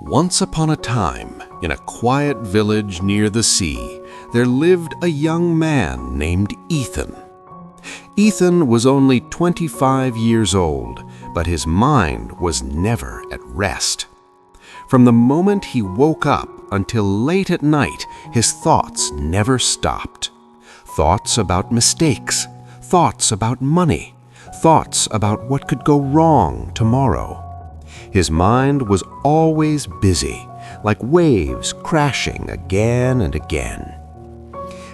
Once upon a time, in a quiet village near the sea, there lived a young man named Ethan. Ethan was only 25 years old, but his mind was never at rest. From the moment he woke up until late at night, his thoughts never stopped. Thoughts about mistakes, thoughts about money, thoughts about what could go wrong tomorrow. His mind was always busy, like waves crashing again and again.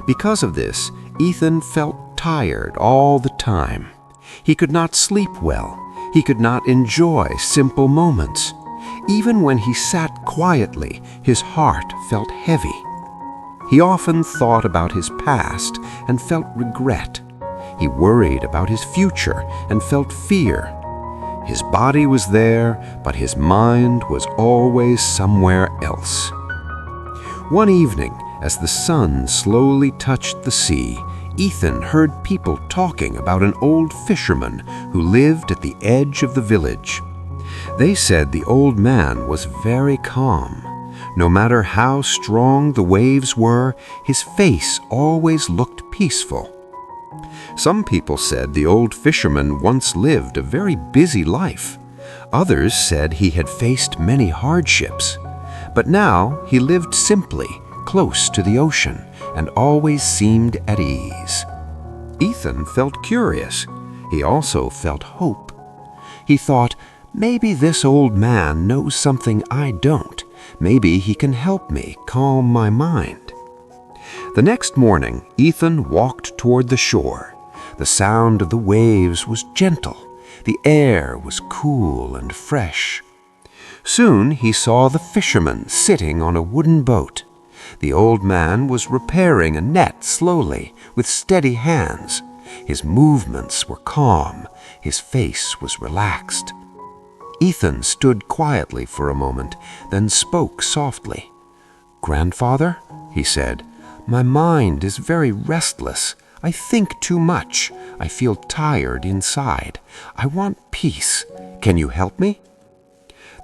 Because of this, Ethan felt tired all the time. He could not sleep well. He could not enjoy simple moments. Even when he sat quietly, his heart felt heavy. He often thought about his past and felt regret. He worried about his future and felt fear. His body was there, but his mind was always somewhere else. One evening, as the sun slowly touched the sea, Ethan heard people talking about an old fisherman who lived at the edge of the village. They said the old man was very calm. No matter how strong the waves were, his face always looked peaceful. Some people said the old fisherman once lived a very busy life. Others said he had faced many hardships. But now he lived simply, close to the ocean, and always seemed at ease. Ethan felt curious. He also felt hope. He thought, maybe this old man knows something I don't. Maybe he can help me calm my mind. The next morning, Ethan walked toward the shore. The sound of the waves was gentle. The air was cool and fresh. Soon he saw the fisherman sitting on a wooden boat. The old man was repairing a net slowly, with steady hands. His movements were calm. His face was relaxed. Ethan stood quietly for a moment, then spoke softly. "Grandfather," he said, "my mind is very restless. I think too much. I feel tired inside. I want peace. Can you help me?"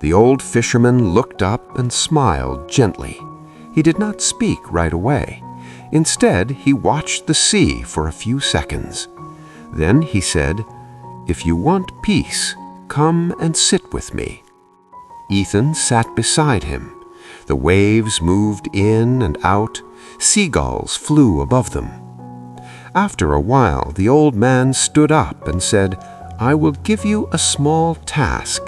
The old fisherman looked up and smiled gently. He did not speak right away. Instead, he watched the sea for a few seconds. Then he said, "If you want peace, come and sit with me." Ethan sat beside him. The waves moved in and out. Seagulls flew above them. After a while, the old man stood up and said, "I will give you a small task."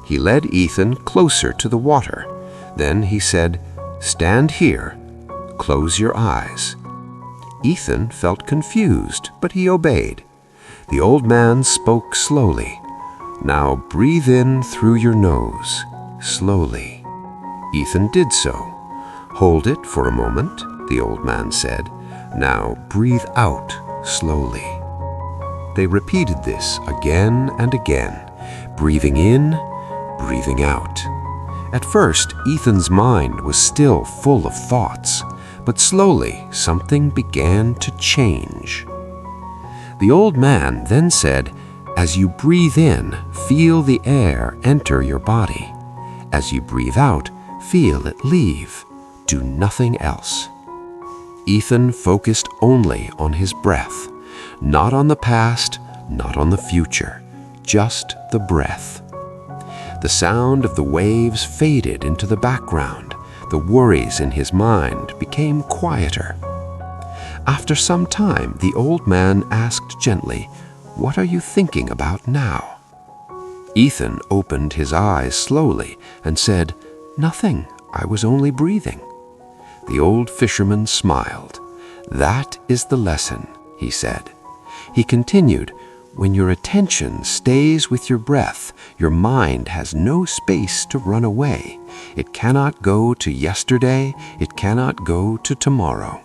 He led Ethan closer to the water. Then he said, "Stand here. Close your eyes." Ethan felt confused, but he obeyed. The old man spoke slowly. "Now breathe in through your nose, slowly." Ethan did so. "Hold it for a moment," the old man said. "Now breathe out slowly." They repeated this again and again, breathing in, breathing out. At first, Ethan's mind was still full of thoughts, but slowly something began to change. The old man then said, "As you breathe in, feel the air enter your body. As you breathe out, feel it leave. Do nothing else." Ethan focused only on his breath, not on the past, not on the future, just the breath. The sound of the waves faded into the background. The worries in his mind became quieter. After some time, the old man asked gently, "What are you thinking about now?" Ethan opened his eyes slowly and said, "Nothing. I was only breathing." The old fisherman smiled. "That is the lesson," he said. He continued, "When your attention stays with your breath, your mind has no space to run away. It cannot go to yesterday. It cannot go to tomorrow."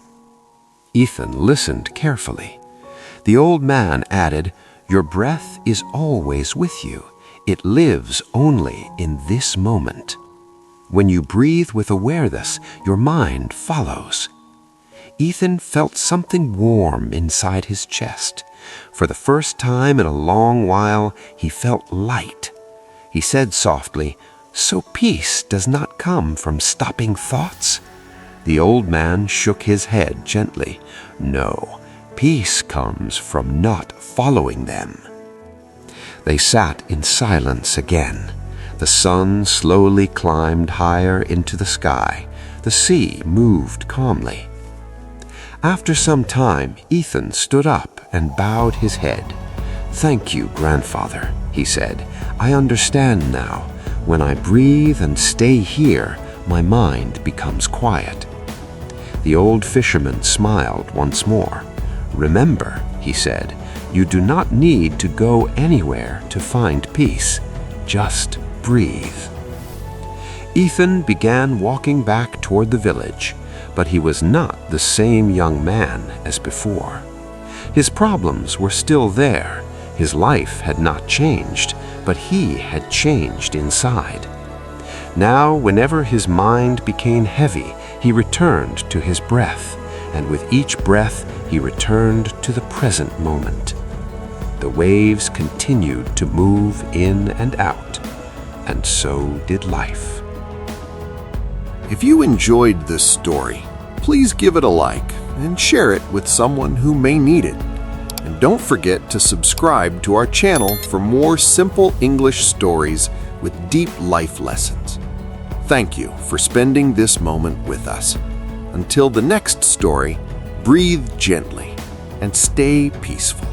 Ethan listened carefully. The old man added, "Your breath is always with you. It lives only in this moment. When you breathe with awareness, your mind follows." Ethan felt something warm inside his chest. For the first time in a long while, he felt light. He said softly, So peace does not come from stopping thoughts? The old man shook his head gently. No, peace comes from not following them. They sat in silence again. The sun slowly climbed higher into the sky. The sea moved calmly. After some time, Ethan stood up and bowed his head. "Thank you, grandfather," he said. "I understand now. When I breathe and stay here, my mind becomes quiet." The old fisherman smiled once more. "Remember," he said, "you do not need to go anywhere to find peace. Just breathe." Ethan began walking back toward the village, but he was not the same young man as before. His problems were still there. His life had not changed, but he had changed inside. Now, whenever his mind became heavy, he returned to his breath, and with each breath he returned to the present moment. The waves continued to move in and out, and so did life. If you enjoyed this story, please give it a like and share it with someone who may need it. And don't forget to subscribe to our channel for more simple English stories with deep life lessons. Thank you for spending this moment with us. Until the next story, breathe gently and stay peaceful.